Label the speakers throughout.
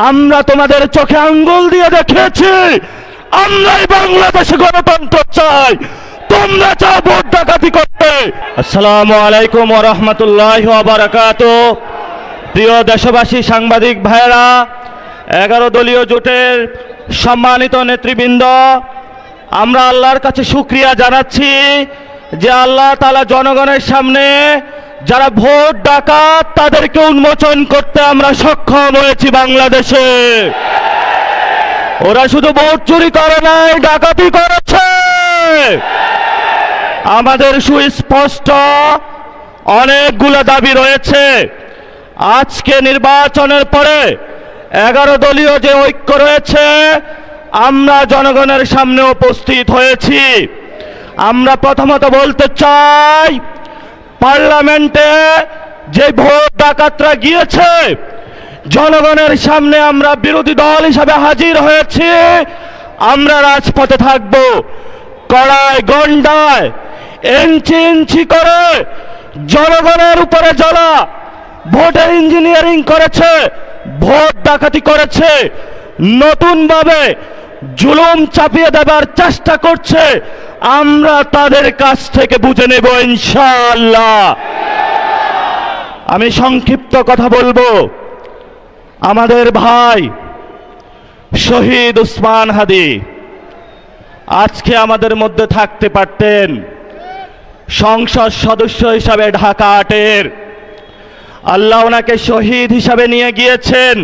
Speaker 1: আমরা তোমাদের চোখে আঙ্গুল দিয়ে দেখিয়েছি আমরাই বাংলাদেশে গণতন্ত্র চাই, তোমরা চাও ভোট ডাকাতি করতে। আসসালামু আলাইকুম ওয়া রাহমাতুল্লাহি ওয়া বারাকাতুহু। প্রিয় দেশবাসী, সাংবাদিক ভাইরা, 11 দলীয় জোটের সম্মানিত নেতৃবৃন্দ, আমরা আল্লাহর কাছে শুকরিয়া জানাচ্ছি যে আল্লাহ তাআলা জনগণের সামনে যারা ভোট ডাকাত তাদেরকে উন্মোচন করতে আমরা সক্ষম হয়েছি। বাংলাদেশে ওরা শুধু ভোট চুরি করে নাই, ডাকাতি করেছে। আমাদের সুস্পষ্ট অনেকগুলো দাবি রয়েছে। আজকে নির্বাচনের পরে 11 দলীয় যে ঐক্য রয়েছে, আমরা জনগণের সামনে উপস্থিত হয়েছি। আমরা প্রথমত বলতে চাই, পার্লামেন্টে যে ভোট ডাকাতরা গিয়েছে, জনগণের সামনে আমরা বিরোধী দল হিসাবে হাজির হয়েছি। আমরা রাজপথে থাকব। কড়ায় গন্ডায় ইঞ্চি ইঞ্চি করে জনগণের উপরে যারা ভোটের ইঞ্জিনিয়ারিং করেছে, ভোট ডাকাতি করেছে, নতুনভাবে জুলুম চাপিয়ে দেবার চেষ্টা করছে, আমরা তাদের কাছ থেকে বুঝে নেব ইনশাআল্লাহ। আমি সংক্ষিপ্ত কথা বলবো। আমাদের ভাই শহীদ উসমান হাদি আজকে আমাদের মধ্যে থাকতে পারতেন। সংসদ সদস্য হিসাবে ঢাকা 8-এর আল্লাহ ওনাকে শহীদ হিসাবে নিয়ে গিয়েছেন।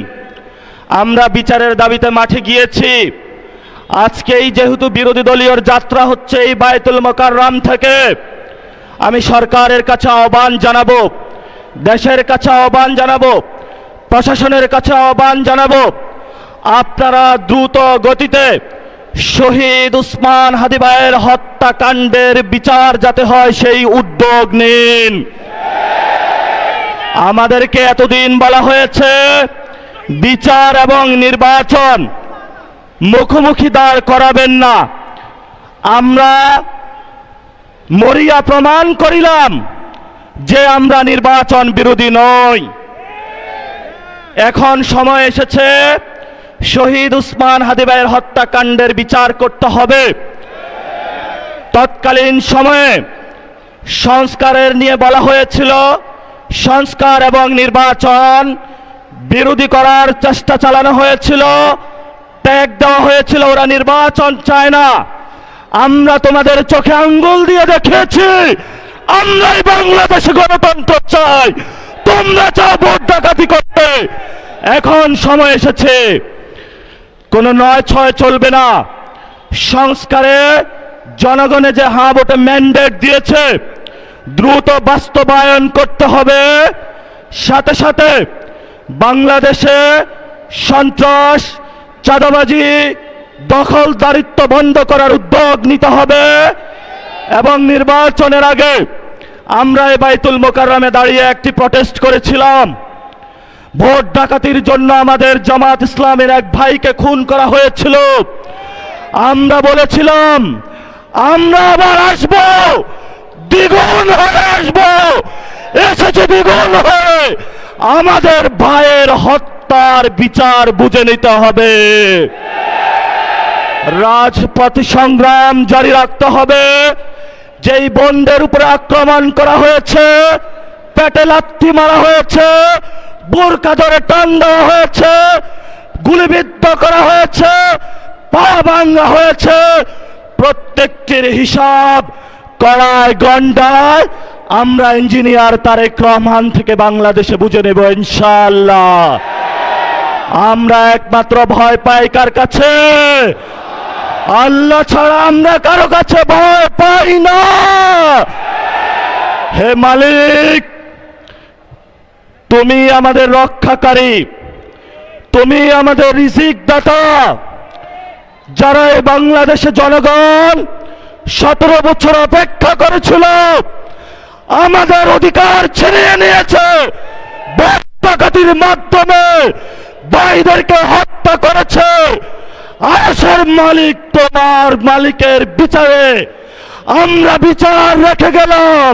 Speaker 1: আমরা বিচারের দাবিতে মাঠে গিয়েছি। আজকেই যেহেতু বিরোধী দলীয় যাত্রা হচ্ছে এই বায়তুল মোকাররম থেকে, আমি সরকারের কাছে আহ্বান জানাবো, দেশের কাছে আহ্বান জানাবো, প্রশাসনের কাছে আহ্বান জানাবো, আপনারা দ্রুত গতিতে শহীদ উসমান হাদি ভাইয়ের হত্যাকাণ্ডের বিচার যাতে হয় সেই উদ্যোগ নিন। আমাদেরকে এতদিন বলা হয়েছে বিচার এবং নির্বাচন মুখোমুখি দাঁড় করাবেন না। আমরা মরিয়া প্রমাণ করিলাম যে আমরা নির্বাচন বিরোধী নই। এখন সময় এসেছে শহীদ উসমান হাদি ভাইয়ের হত্যাকাণ্ডের বিচার করতে হবে। তৎকালীন সময়ে সংস্কারের নিয়ে বলা হয়েছিল, সংস্কার এবং নির্বাচন বিরোধী করার চেষ্টা চালানো হয়েছিল, ট্যাগ দেওয়া হয়েছিল, ওরা নির্বাচন চায় না। আমরা তোমাদের চোখে আঙ্গুল দিয়ে দেখিয়েছি আমরাই বাংলাদেশে গণতন্ত্র চাই, তোমরা চাও ভোট ডাকাতি করতে। এখন সময় এসেছে, কোনো 9-6 চলবে না। সংস্কারে জনগণে যে হ্যাঁ ভোটে ম্যান্ডেট দিয়েছে, দ্রুত বাস্তবায়ন করতে হবে। সাথে সাথে বাংলাদেশে সন্ত্রাস, চাঁদাবাজি, দখলদারিত্ব বন্ধ করার উদ্যোগ নিতে হবে। এবং নির্বাচনের আগে আমরা এই বায়তুল মোকাররমে দাঁড়িয়ে একটি প্রটেস্ট করেছিলাম। ভোট ডাকাতির জন্য আমাদের জামাত ইসলামের এক ভাইকে খুন করা হয়েছিল। আমরা বলেছিলাম আমরা আবার আসব, দ্বিগুণ হয়ে আসব। এসেছে দ্বিগুণ হয়ে। আমাদের ভাইয়ের হত্যার বিচার বুঝে নিতে হবে। রাজপথ সংগ্রাম জারি রাখতে হবে। যেই বোনদের উপরে আক্রমণ করা হয়েছে, পেটে লাথি মারা হয়েছে, বোরকা ধরে টান দেওয়া হয়েছে, গুলিবিদ্ধ করা হয়েছে, পা ভাঙা হয়েছে, প্রত্যেকটির হিসাব কড়ায় গন্ডায় আমরা ইঞ্জিনিয়ার তারেক রহমান থেকে বাংলাদেশে বুঝে নেব ইনশাআল্লাহ। আমরা একমাত্র ভয় পাই কার কাছে? আল্লাহ ছাড়া আমরা কারো কাছে ভয় পাই না। হে মালিক, তুমি আমাদের রক্ষাকারী, তুমি আমাদের রিজিক দাতা। যারা এই বাংলাদেশে জনগণ 17 বছর অপেক্ষা করেছিল, আমাদের অধিকার ছিনিয়ে নিয়েছে, ভোট ডাকাতির মাধ্যমে ভাইদেরকে হত্যা করেছে। আরশের মালিক তোমার মালিকের বিচারে আমরা বিচার রেখে গেলাম।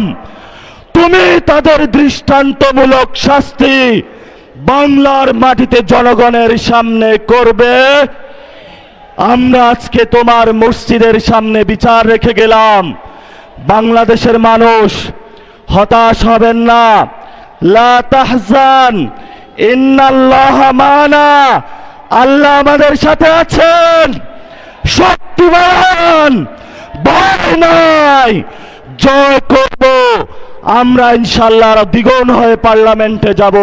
Speaker 1: তুমি তাদের দৃষ্টান্তমূলক শাস্তি বাংলার মাটিতে জনগণের সামনে করবে। আমরা আজকে তোমার মসজিদের সামনে বিচার রেখে গেলাম। বাংলাদেশের মানুষ হতাশ হবেন না। লা তাহজান ইন্নাল্লাহা মানা, আল্লাহ আমাদের সাথে আছেন, শক্তিমান, ভয় নাই, জয় করব আমরা ইনশাআল্লাহ। দ্বিগুণ হয়ে পার্লামেন্টে যাব।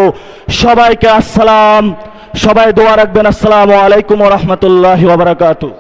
Speaker 1: সবাইকে আসসালাম, সবাই দোয়া রাখবেন। আসসালামু আলাইকুম ওয়া রাহমাতুল্লাহি ওয়া বারাকাতুহু।